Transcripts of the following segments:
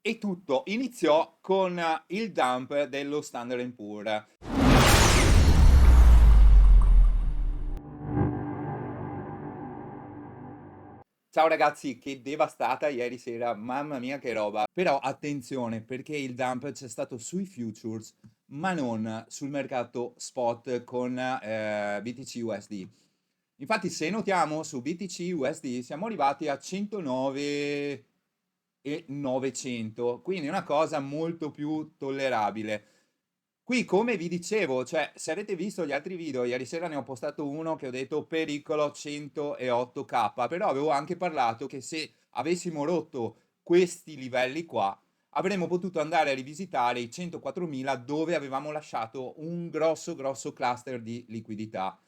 E tutto iniziò con il dump dello Standard Poor's. Ciao ragazzi, che devastata ieri sera, mamma mia che roba. Però attenzione perché il dump c'è stato sui futures, ma non sul mercato spot con BTC USD. Infatti se notiamo su BTC USD siamo arrivati a 109 e 900, quindi una cosa molto più tollerabile. Qui, come vi dicevo, cioè, se avete visto gli altri video, ieri sera ne ho postato uno che ho detto pericolo 108k, però avevo anche parlato che se avessimo rotto questi livelli qua, avremmo potuto andare a rivisitare i 104.000 dove avevamo lasciato un grosso cluster di liquidità.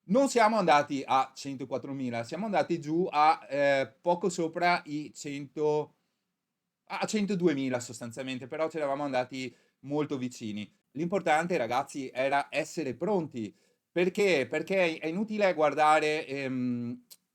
Non siamo andati a 104.000, siamo andati giù a poco sopra i 100, a 102.000 sostanzialmente, però ci eravamo andati molto vicini. L'importante, ragazzi, era essere pronti. Perché? Perché è inutile guardare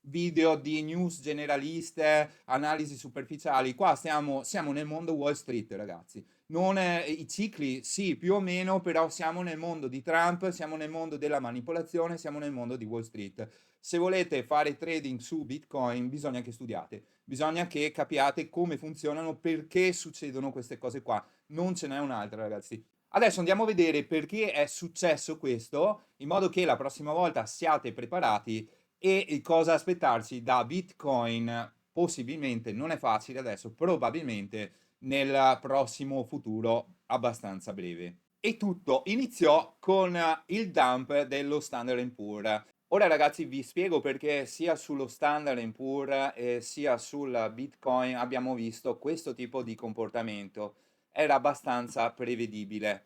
video di news generaliste, analisi superficiali. Qua siamo nel mondo Wall Street, ragazzi. Non, i cicli, sì, più o meno, però siamo nel mondo di Trump, siamo nel mondo della manipolazione, siamo nel mondo di Wall Street. Se volete fare trading su Bitcoin, bisogna che studiate, bisogna che capiate come funzionano, perché succedono queste cose qua. Non ce n'è un'altra, ragazzi. Adesso andiamo a vedere perché è successo questo, in modo che la prossima volta siate preparati e cosa aspettarsi da Bitcoin. Possibilmente non è facile adesso, probabilmente nel prossimo futuro abbastanza breve. E tutto iniziò con il dump dello Standard Poor's. Ora ragazzi vi spiego perché sia sullo Standard Poor's sia sul Bitcoin abbiamo visto questo tipo di comportamento. Era abbastanza prevedibile.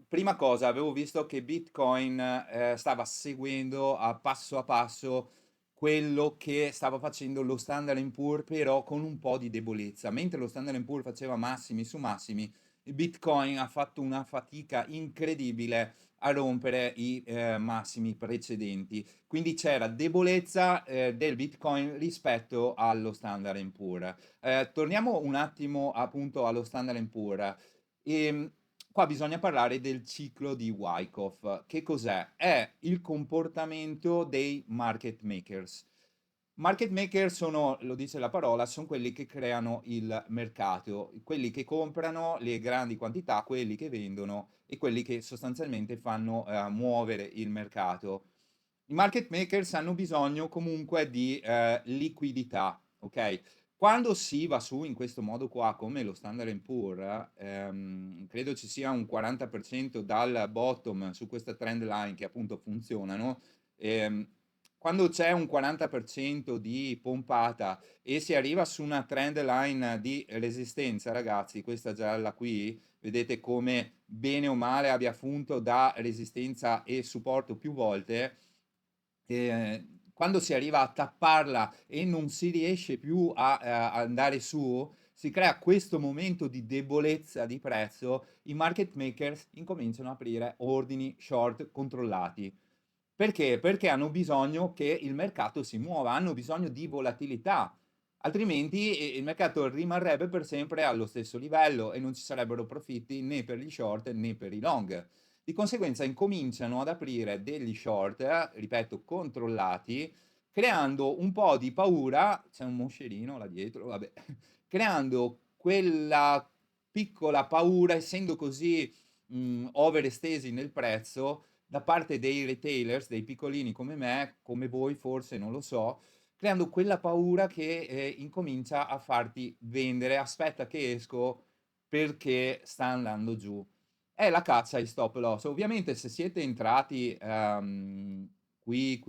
Prima cosa, avevo visto che Bitcoin stava seguendo a passo quello che stava facendo lo Standard Poor's, però con un po' di debolezza. Mentre lo Standard Poor's faceva massimi su massimi, il Bitcoin ha fatto una fatica incredibile a rompere i massimi precedenti. Quindi c'era debolezza del Bitcoin rispetto allo Standard Poor's. Torniamo un attimo appunto allo Standard Poor's. E, qua bisogna parlare del ciclo di Wyckoff. Che cos'è? È il comportamento dei market makers. Market maker sono, lo dice la parola, sono quelli che creano il mercato, quelli che comprano le grandi quantità, quelli che vendono e quelli che sostanzialmente fanno muovere il mercato. I market makers hanno bisogno comunque di liquidità, ok? Quando si va su in questo modo qua, come lo Standard Poor's, credo ci sia un 40% dal bottom su questa trend line che appunto funzionano. ehm, Quando c'è un 40% di pompata e si arriva su una trend line di resistenza, ragazzi, questa gialla qui, vedete come bene o male abbia funto da resistenza e supporto più volte, quando si arriva a tapparla e non si riesce più a andare su, si crea questo momento di debolezza di prezzo, i market makers incominciano a aprire ordini short controllati. Perché? Perché hanno bisogno che il mercato si muova, hanno bisogno di volatilità, altrimenti il mercato rimarrebbe per sempre allo stesso livello e non ci sarebbero profitti né per gli short né per i long. Di conseguenza incominciano ad aprire degli short, ripeto, controllati, creando un po' di paura, c'è un moscerino là dietro, vabbè, creando quella piccola paura, essendo così overestesi nel prezzo, da parte dei retailers, dei piccolini come me, come voi forse, non lo so, creando quella paura che incomincia a farti vendere, aspetta che esco perché sta andando giù. È la caccia ai stop loss. Ovviamente se siete entrati qui,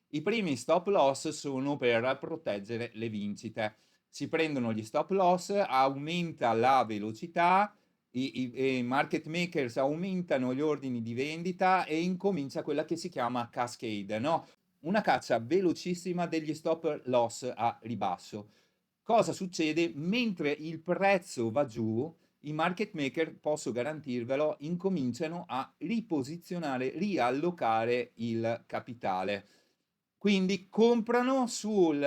i primi stop loss sono per proteggere le vincite. Si prendono gli stop loss, aumenta la velocità, i market makers aumentano gli ordini di vendita e incomincia quella che si chiama cascade, no? Una caccia velocissima degli stop loss a ribasso. Cosa succede? Mentre il prezzo va giù, i market maker, posso garantirvelo, incominciano a riposizionare, riallocare il capitale. Quindi comprano sul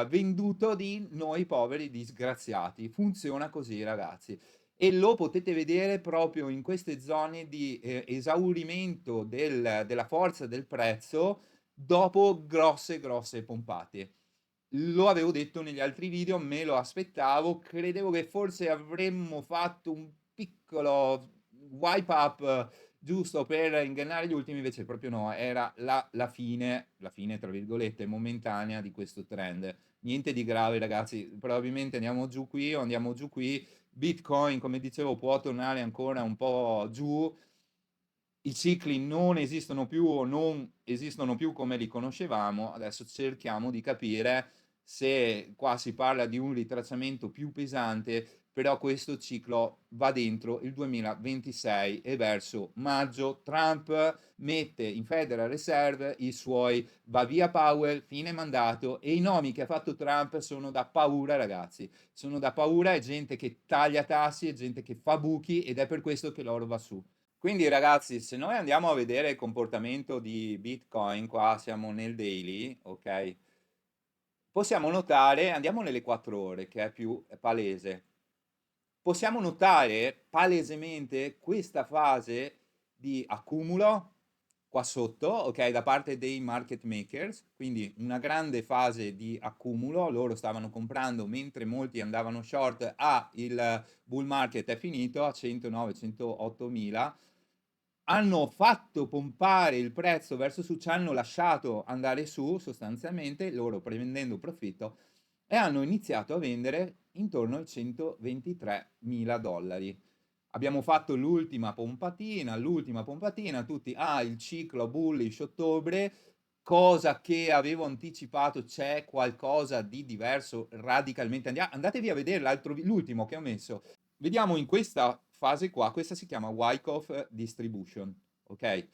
venduto di noi poveri disgraziati. Funziona così, ragazzi. E lo potete vedere proprio in queste zone di esaurimento della forza del prezzo dopo grosse, grosse pompate. Lo avevo detto negli altri video, me lo aspettavo, credevo che forse avremmo fatto un piccolo wipe up giusto per ingannare gli ultimi, invece proprio no, era la fine tra virgolette momentanea di questo trend. Niente di grave, ragazzi, probabilmente andiamo giù qui o andiamo giù qui. Bitcoin, come dicevo, può tornare ancora un po' giù. I cicli non esistono più o non esistono più come li conoscevamo. Adesso cerchiamo di capire se qua si parla di un ritracciamento più pesante, però questo ciclo va dentro il 2026 e verso maggio Trump mette in Federal Reserve i suoi, va via Powell, fine mandato, e i nomi che ha fatto Trump sono da paura, ragazzi. Sono da paura, è gente che taglia tassi, è gente che fa buchi, ed è per questo che l'oro va su. Quindi ragazzi, se noi andiamo a vedere il comportamento di Bitcoin, qua siamo nel daily, ok? Possiamo notare, andiamo nelle 4 ore, che è più palese. Possiamo notare palesemente questa fase di accumulo qua sotto, ok, da parte dei market makers, quindi una grande fase di accumulo, loro stavano comprando mentre molti andavano short, il bull market è finito a 109-108 mila, hanno fatto pompare il prezzo verso su, ci hanno lasciato andare su sostanzialmente, loro prendendo profitto, e hanno iniziato a vendere intorno ai 123 mila dollari. Abbiamo fatto l'ultima pompatina, tutti, il ciclo bullish ottobre, cosa che avevo anticipato, c'è qualcosa di diverso radicalmente. Andatevi a vedere l'ultimo che ho messo. Vediamo in questa fase qua, questa si chiama Wyckoff Distribution, ok?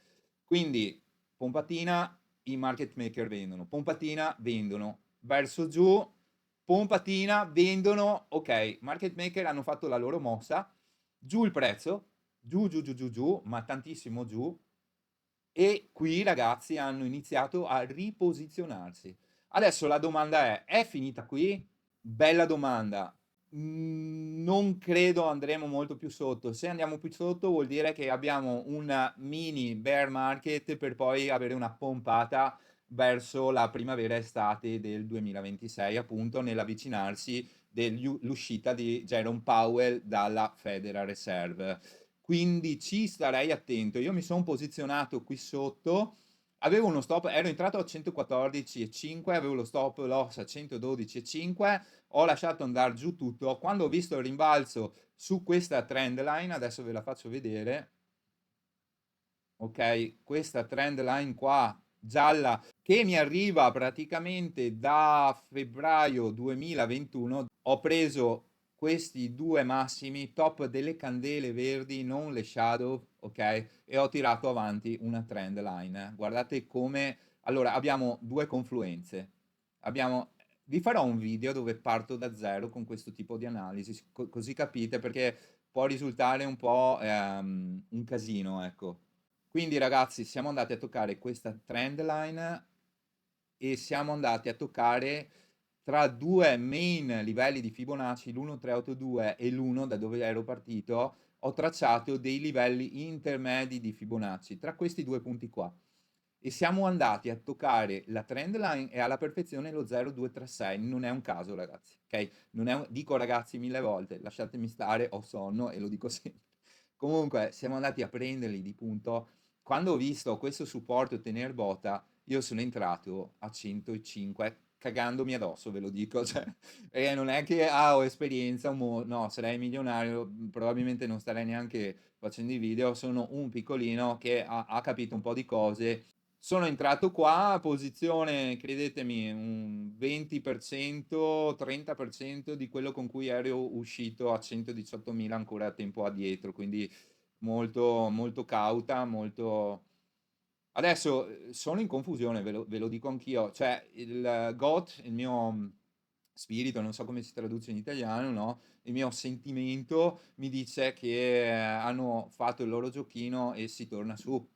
Quindi pompatina, i market maker vendono, pompatina, vendono, verso giù, pompatina, vendono, ok, market maker hanno fatto la loro mossa, giù il prezzo, giù, giù, giù, giù, giù, ma tantissimo giù, e qui ragazzi hanno iniziato a riposizionarsi. Adesso la domanda è finita qui? Bella domanda. Non credo andremo molto più sotto. Se andiamo più sotto vuol dire che abbiamo un mini bear market per poi avere una pompata verso la primavera-estate del 2026, appunto nell'avvicinarsi dell'uscita di Jerome Powell dalla Federal Reserve. Quindi ci starei attento. Io mi sono posizionato qui sotto, avevo uno stop, ero entrato a 114,5, avevo lo stop loss a 112,5, ho lasciato andare giù tutto. Quando ho visto il rimbalzo su questa trend line, adesso ve la faccio vedere, ok, questa trend line qua gialla che mi arriva praticamente da febbraio 2021, ho preso questi due massimi top delle candele verdi, non le shadow, ok, e ho tirato avanti una trend line. Guardate come, allora abbiamo due confluenze, abbiamo, vi farò un video dove parto da zero con questo tipo di analisi, così capite, perché può risultare un po' un casino, ecco. Quindi ragazzi, siamo andati a toccare questa trend line e siamo andati a toccare tra due main livelli di Fibonacci, l'1,382 e l'1 da dove ero partito, ho tracciato dei livelli intermedi di Fibonacci tra questi due punti qua. E siamo andati a toccare la trend line e alla perfezione lo 0,236. Non è un caso, ragazzi, ok? Non è dico ragazzi 1000 volte, lasciatemi stare, ho sonno e lo dico sempre. Comunque, siamo andati a prenderli di punto. Quando ho visto questo supporto tenere botta, io sono entrato a 105 cagandomi addosso, ve lo dico, cioè, e non è che ho esperienza, no, sarei milionario, probabilmente non starei neanche facendo i video, sono un piccolino che ha capito un po' di cose. Sono entrato qua, posizione, credetemi, un 20%, 30% di quello con cui ero uscito a 118.000 ancora a tempo addietro, quindi molto, molto cauta, molto... Adesso sono in confusione, ve lo dico anch'io, cioè il GOT, il mio spirito, non so come si traduce in italiano, no? Il mio sentimento mi dice che hanno fatto il loro giochino e si torna su.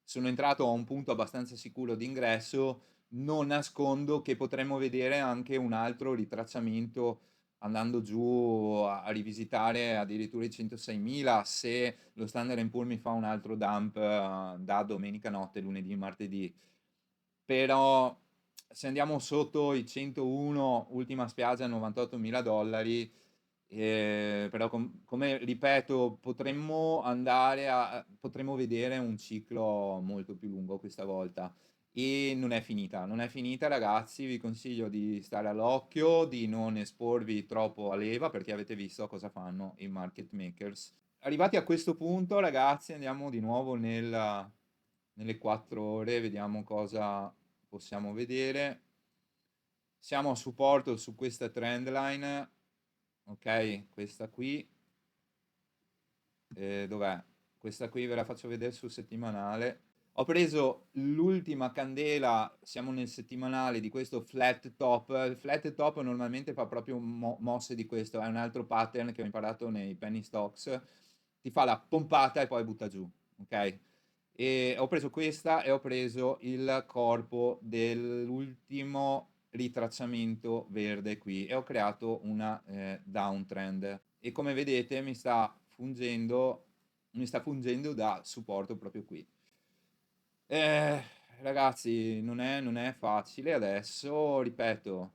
Sono entrato a un punto abbastanza sicuro di ingresso, non nascondo che potremmo vedere anche un altro ritracciamento andando giù a rivisitare addirittura i 106.000 se lo Standard Poor's mi fa un altro dump da domenica notte, lunedì, martedì. Però se andiamo sotto i 101, ultima spiaggia, $98.000, però come ripeto, potremmo vedere un ciclo molto più lungo questa volta. E non è finita ragazzi, vi consiglio di stare all'occhio, di non esporvi troppo a leva perché avete visto cosa fanno i market makers. Arrivati a questo punto ragazzi andiamo di nuovo nelle 4 ore, vediamo cosa possiamo vedere. Siamo a supporto su questa trend line, ok? Questa qui, dov'è? Questa qui ve la faccio vedere sul settimanale. Ho preso l'ultima candela, siamo nel settimanale di questo flat top. Il flat top normalmente fa proprio mosse di questo, è un altro pattern che ho imparato nei penny stocks. Ti fa la pompata e poi butta giù, ok? E ho preso questa e ho preso il corpo dell'ultimo ritracciamento verde qui e ho creato una downtrend e come vedete mi sta fungendo da supporto proprio qui. Eh, ragazzi, non è facile adesso, ripeto,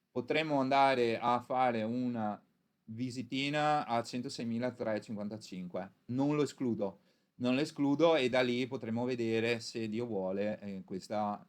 potremmo andare a fare una visitina a 106.355, non lo escludo e da lì potremo vedere se Dio vuole questa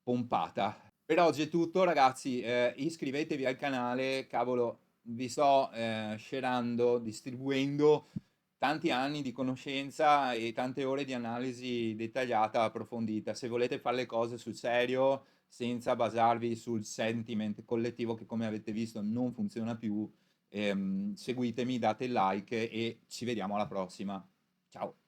pompata. Per oggi è tutto ragazzi, iscrivetevi al canale, cavolo, vi sto shareando, distribuendo tanti anni di conoscenza e tante ore di analisi dettagliata, approfondita. Se volete fare le cose sul serio, senza basarvi sul sentiment collettivo che come avete visto non funziona più, seguitemi, date il like e ci vediamo alla prossima. Ciao!